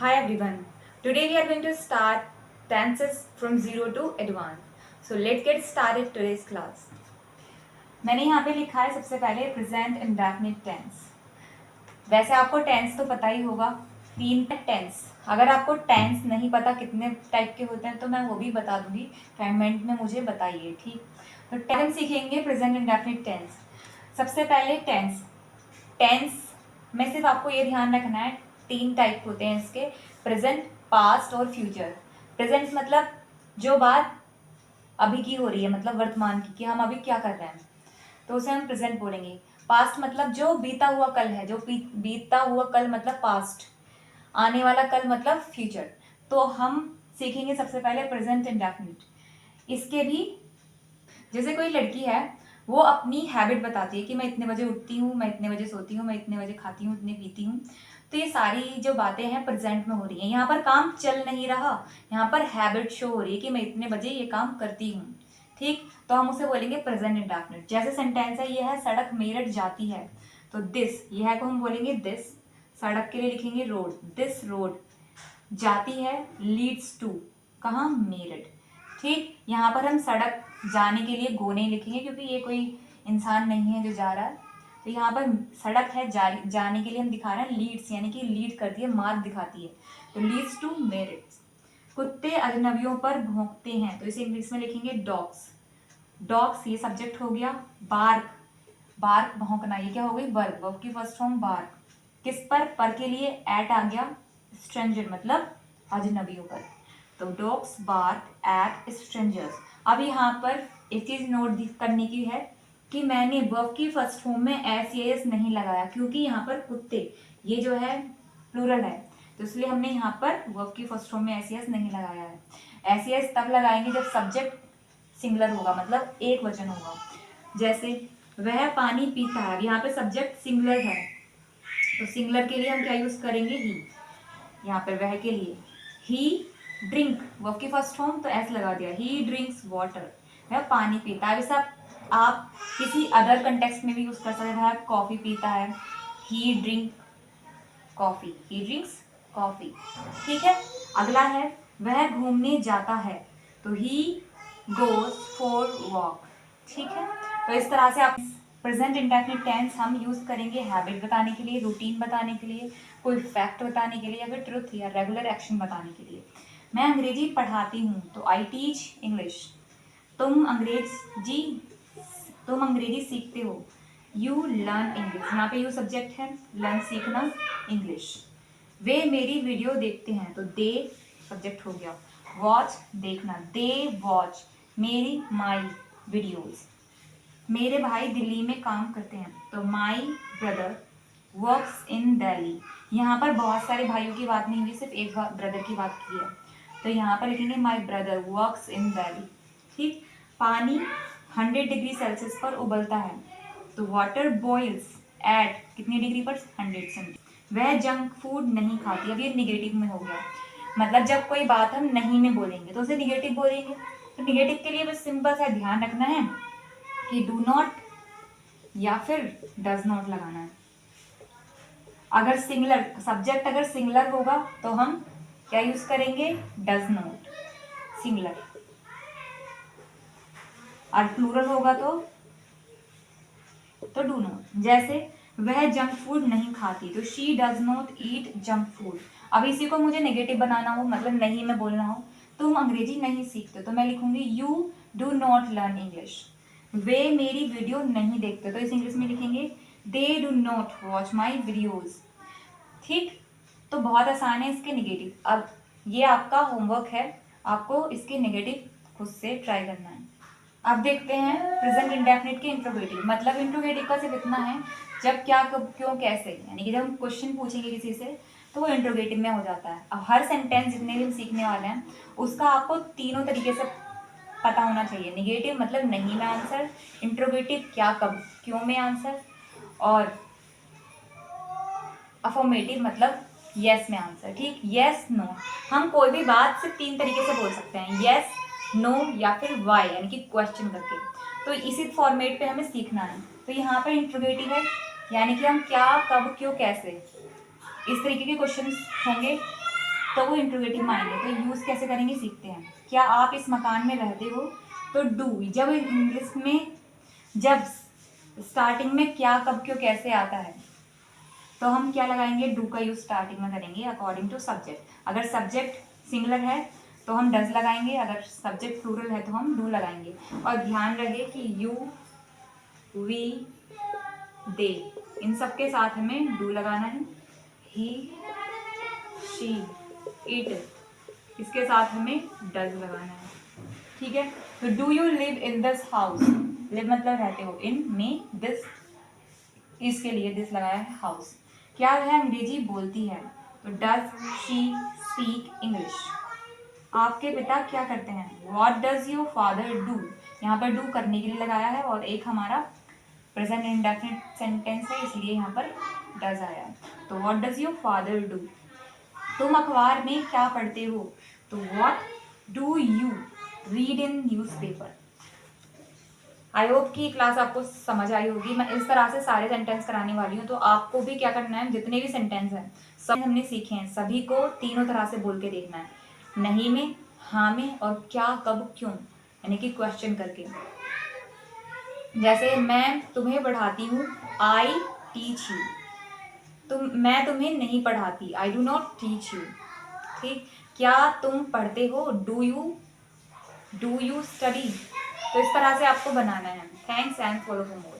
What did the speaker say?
Hi everyone. Today we are going to start tenses from zero to advanced. So let's get started today's class. मैंने यहाँ पे लिखा है सबसे पहले प्रेजेंट इंडेफिनिट टेंस। वैसे आपको टेंस तो पता ही होगा, तीन टेंस। अगर आपको टेंस नहीं पता कितने टाइप के होते हैं तो मैं वो भी बता दूंगी, कमेंट में मुझे बताइए, ठीक। तो टेंस सीखेंगे प्रेजेंट इंडेफिनिट टेंस। सबसे पहले टेंस में सिर्फ आपको ये ध्यान रखना है, तीन टाइप होते हैं इसके, प्रेजेंट, पास्ट और फ्यूचर। प्रेजेंट मतलब जो बात अभी की हो रही है, मतलब वर्तमान की, कि हम अभी क्या कर रहे हैं, तो उसे हम प्रेजेंट बोलेंगे। पास्ट मतलब जो बीता हुआ कल है, जो बीता हुआ कल मतलब पास्ट, आने वाला कल मतलब फ्यूचर। तो हम सीखेंगे सबसे पहले प्रेजेंट इंडेफिनिट। इसके भी जैसे कोई लड़की है, वो अपनी हैबिट बताती है कि मैं इतने बजे उठती हूँ, मैं इतने बजे सोती हूँ, मैं इतने बजे खाती हूँ, इतने पीती हूँ। तो ये सारी जो बातें हैं प्रेजेंट में हो रही हैं। यहाँ पर काम चल नहीं रहा, यहाँ पर हैबिट शो हो रही है कि मैं इतने बजे ये काम करती हूँ, ठीक। तो हम उसे बोलेंगे प्रेजेंट इंडेफिनिट। जैसे सेंटेंस है, ये है सड़क मेरठ जाती है, तो दिस, यह को हम बोलेंगे दिस। सड़क के लिए लिखेंगे रोड, दिस रोड। जाती है, लीड्स टू, कहाँ, मेरठ, ठीक। यहाँ पर हम सड़क जाने के लिए गो नहीं लिखेंगे क्योंकि ये कोई इंसान नहीं है जो जा रहा है। तो यहाँ पर सड़क है, जाने के लिए हम दिखा रहे हैं लीड्स, यानी कि लीड करती है, मार्ग दिखाती है, तो लीड्स टू मेरिट। कुत्ते अजनबियों पर भौंकते हैं, तो इसे इंग्लिश में लिखेंगे डॉग्स। डॉग्स ये सब्जेक्ट हो गया। बार्क, बार्क भौंकना, ये क्या हो गई, वर्ब की फर्स्ट फॉर्म बार्क। किस पर के लिए एट आ गया, स्ट्रेंजर मतलब अजनबियों पर, तो डॉग्स बार्क एट स्ट्रेंजर्स। अब यहाँ पर एक चीज नोट करने की है कि मैंने वर्ब की फर्स्ट फॉर्म में एस या एस नहीं लगाया, क्योंकि यहाँ पर कुत्ते ये जो है प्लूरल है, तो इसलिए हमने यहाँ पर वर्ब की फर्स्ट फॉर्म में एस या एस नहीं लगाया है। एस या एस तब लगाएंगे जब सब्जेक्ट सिंगुलर होगा, मतलब एक वचन होगा। जैसे वह पानी पीता है, यहाँ पे सब्जेक्ट सिंगुलर है, तो सिंगुलर के लिए हम क्या यूज करेंगे, ही। यहाँ पर वह के लिए ही ड्रिंक, वर्ब की फर्स्ट फॉर्म, तो एस लगा दिया, ही ड्रिंक्स वाटर, वह पानी पीता है। वैसे आप किसी अदर कंटेक्स्ट में भी यूज कर सकते हैं, कॉफी पीता है, he drink coffee, he drinks coffee, ठीक है। अगला है वह घूमने जाता है, तो ही गोज फॉर वॉक, ठीक है। तो इस तरह से आप प्रेजेंट इंडेफिनिट टेंस हम यूज करेंगे हैबिट बताने के लिए, रूटीन बताने के लिए, कोई फैक्ट बताने के लिए, या फिर ट्रुथ या रेगुलर एक्शन बताने के लिए। मैं अंग्रेजी पढ़ाती हूँ, तो आई टीच इंग्लिश। तुम अंग्रेजी सीखते हो, यू लर्न इंग्लिश। यहाँ पे यू सब्जेक्ट है, लर्न सीखना, इंग्लिश। वे मेरी वीडियो देखते हैं, तो दे सब्जेक्ट हो गया। वॉच देखना, दे वॉच मेरी माई वीडियोज। मेरे भाई दिल्ली में काम करते हैं, तो my brother works in Delhi. यहाँ पर बहुत सारे भाइयों की बात नहीं हुई, सिर्फ एक ब्रदर की बात की है, तो यहाँ पर लिखेंगे my brother works in Delhi, ठीक। पानी 100 डिग्री सेल्सियस पर उबलता है, तो वाटर बॉइल्स एट कितनी डिग्री पर, 100 सेंटीग्रेड। वह जंक फूड नहीं खाती, अब ये निगेटिव में हो गया, मतलब जब कोई बात हम नहीं में बोलेंगे तो उसे निगेटिव बोलेंगे। तो निगेटिव के लिए बस सिंपल सा ध्यान रखना है कि डू नॉट या फिर डज नॉट लगाना है। अगर सिंगुलर सब्जेक्ट अगर सिंगुलर होगा तो हम क्या यूज करेंगे, डज नॉट, सिंगुलर। और प्लूरल होगा तो डू नॉट। जैसे वह जंक फूड नहीं खाती, तो she does not eat junk food. अब इसी को मुझे नेगेटिव बनाना हो, मतलब नहीं में बोलना हो, तुम अंग्रेजी नहीं सीखते, तो मैं लिखूंगी you do not learn English. वे मेरी वीडियो नहीं देखते, तो इस इंग्लिश में लिखेंगे they do not watch my videos, ठीक। तो बहुत आसान है इसके नेगेटिव। अब ये आपका होमवर्क है, आपको इसके नेगेटिव खुद से ट्राई करना है। अब देखते हैं प्रेजेंट इंडेफिनिट के इंट्रोगेटिव। मतलब इंट्रोगेटिव का सिर्फ इतना है, जब, क्या, कब, क्यों, कैसे, यानी कि जब हम क्वेश्चन पूछेंगे किसी से तो वो इंट्रोगेटिव में हो जाता है। अब हर सेंटेंस जितने भी हम सीखने वाले हैं उसका आपको तीनों तरीके से पता होना चाहिए। निगेटिव मतलब नहीं में आंसर, इंट्रोगेटिव क्या, कब, क्यों में आंसर, और अफर्मेटिव मतलब यस में आंसर, ठीक। यस नो, हम कोई भी बात सिर्फ तीन तरीके से बोल सकते हैं, यस, नो या फिर वाई, यानी कि क्वेश्चन करके। तो इसी फॉर्मेट पे हमें सीखना है। तो यहाँ पर इंट्रोगेटिव है, यानी कि हम क्या, कब, क्यों, कैसे, इस तरीके के क्वेश्चन होंगे। तो वो इंट्रोगेटिव माइंड है। तो यूज़ कैसे करेंगे सीखते हैं। क्या आप इस मकान में रहते हो, तो डू। जब इंग्लिश में जब स्टार्टिंग में क्या कब क्यों कैसे आता है तो हम क्या लगाएंगे, डू का यूज स्टार्टिंग में करेंगे अकॉर्डिंग टू सब्जेक्ट। अगर सब्जेक्ट सिंगुलर है तो हम डज लगाएंगे, अगर सब्जेक्ट प्लूरल है तो हम डू लगाएंगे। और ध्यान रखिए कि यू, वी, दे, इन सब के साथ हमें डू लगाना है। ही, शी, इट, इसके साथ हमें डज लगाना है। ठीक है। तो do you live in this house, live मतलब रहते हो, इन में दिस, इसके लिए दिस लगाया है हाउस। क्या वह अंग्रेजी बोलती है, तो डज शी स्पीक इंग्लिश। आपके पिता क्या करते हैं, what does your father do. यहाँ पर डू करने के लिए लगाया है और एक हमारा प्रेजेंट इंडेफिनिट सेंटेंस है इसलिए यहाँ पर डज आया है। तो what does your father do. तुम अखबार में क्या पढ़ते हो, तो what do you read in newspaper. I hope कि क्लास आपको समझ आई होगी। मैं इस तरह से सारे सेंटेंस कराने वाली हूँ, तो आपको भी क्या करना है, जितने भी सेंटेंस हैं सब हमने सीखे हैं सभी को तीनों तरह से बोल के देखना है, नहीं में, हाँ में और क्या कब क्यों, यानी कि क्वेश्चन करके। जैसे मैं तुम्हें पढ़ाती हूँ, आई टीच यू। मैं तुम्हें नहीं पढ़ाती, I do not teach you. ठीक। क्या तुम पढ़ते हो, डू यू स्टडी। तो इस तरह से आपको बनाना है। Thanks and follow for more.